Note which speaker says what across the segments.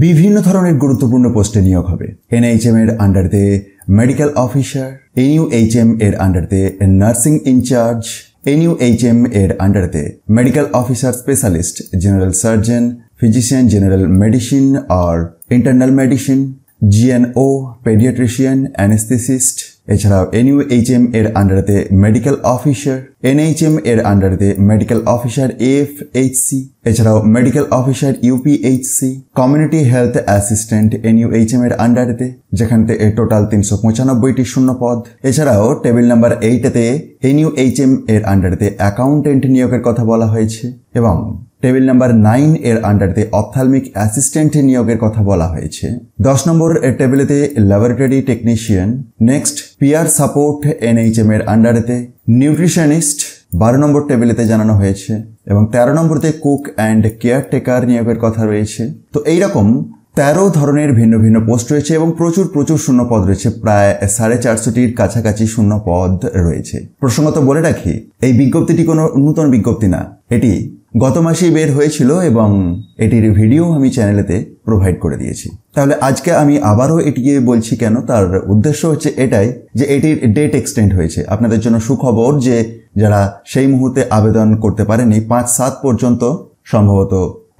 Speaker 1: বিভিন্ন ধরনের গুরুত্বপূর্ণ পোস্টে নিয়োগ হবে। এনএইচএম এর আন্ডারতে মেডিকেল অফিসার, এনইউএইচএম এর আন্ডারতে নার্সিং ইনচার্জ, এনইউএইচএম এর আন্ডারতে medical officer specialist, general surgeon, physician general medicine আর internal medicine, GNO, paediatrician, anaesthetist. এছাড়াও এনইউএইচএম এর আন্ডারতে মেডিকেল অফিসার, এনএইচএম এর আন্ডারতে মেডিকেল অফিসার এফএইচসি, এছাড়াও medical officer UPHC, community health assistant NUHM এর আন্ডারতে, যেখানতে টোটাল 395টি শূন্য পদ। এছাড়াও টেবিল নাম্বার 8-তে এনইউএইচএম এর আন্ডারতে অ্যাকাউন্টেন্ট নিয়োগের কথা বলা হয়েছে এবং টেবিল নাম্বার 9 এর আন্ডারতে অপথ্যালমিক অ্যাসিস্ট্যান্ট নিয়োগের কথা বলা হয়েছে। 10 নম্বর টেবিলেতে laboratory technician, next peer support NHM এর আন্ডারেতে নিউট্রিশনিস্ট 12 নম্বর টেবিলেতে জানানো হয়েছে এবং 13 নম্বরতে কুক অ্যান্ড কেয়ারটেকার নিয়োগের কথা রয়েছে। তো এইরকম 13 ধরনের ভিন্ন ভিন্ন পোস্ট রয়েছে এবং প্রচুর শূন্য পদ রয়েছে, প্রায় 450টির কাছাকাছি শূন্য পদ রয়েছে। প্রসঙ্গত বলে রাখি, এই বিজ্ঞপ্তিটি কোনো নতুন বিজ্ঞপ্তি না, এটি গত মাসেই বের হয়েছিল এবং এটির ভিডিও আমি চ্যানেলেতে প্রোভাইড করে দিয়েছি। তাহলে আজকে আমি আবারও এটিকে বলছি কেন, তার উদ্দেশ্য হচ্ছে এটাই যে এটির ডেট এক্সটেন্ড হয়েছে। আপনাদের জন্য সুখবর যে যারা সেই মুহূর্তে আবেদন করতে পারেনি, 5/7 পর্যন্ত সম্ভবত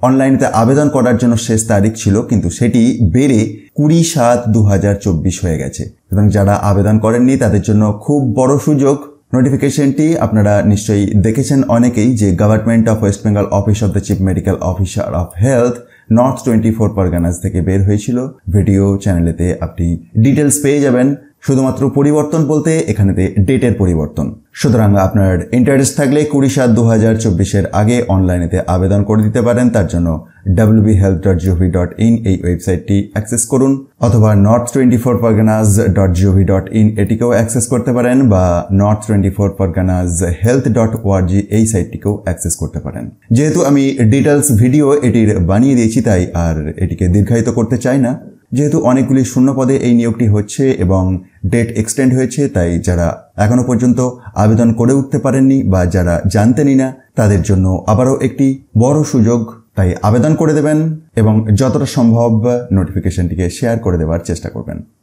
Speaker 1: অনলাইনেতে আবেদন করার জন্য শেষ তারিখ ছিল, কিন্তু সেটি বেড়ে 20/7/2024 হয়ে গেছে। এবং যারা আবেদন করেননি তাদের জন্য খুব বড় সুযোগ। নোটিফিকেশনটি আপনারা নিশ্চয়ই দেখেছেন অনেকেই, যে government of West Bengal office of the chief medical officer of health north 24 Parganas থেকে বের হয়েছিল। ভিডিও চ্যানেলেতে আপনি ডিটেলস পেয়ে যাবেন। শুধুমাত্র পরিবর্তন বলতে এখানেতে ডেটের পরিবর্তন। সুতরাং আপনার ইন্টারেস্ট থাকলে 20/7/2024 আগে অনলাইনেতে আবেদন করে দিতে পারেন। তার জন্য wbhealth.gov.in এই ওয়েবসাইটটি অ্যাক্সেস করুন, অথবা north24parganas.gov.in এটিকেও অ্যাক্সেস করতে পারেন, বা north24parganashealth.org এই সাইটটিকেও অ্যাক্সেস করতে পারেন। যেহেতু আমি ডিটেলস ভিডিও এটির বানিয়ে দিয়েছি, তাই আর এটিকে দীর্ঘায়িত করতে চাই না। যেহেতু অনেকগুলি শূন্য পদে এই নিয়োগটি হচ্ছে এবং ডেট এক্সটেন্ড হয়েছে, তাই যারা এখনো পর্যন্ত আবেদন করে উঠতে পারেননি বা যারা জানতেনই না, তাদের জন্য আবারও একটি বড় সুযোগ। তাই আবেদন করে দেবেন এবং যতটা সম্ভব নোটিফিকেশনটিকে শেয়ার করে দেওয়ার চেষ্টা করবেন।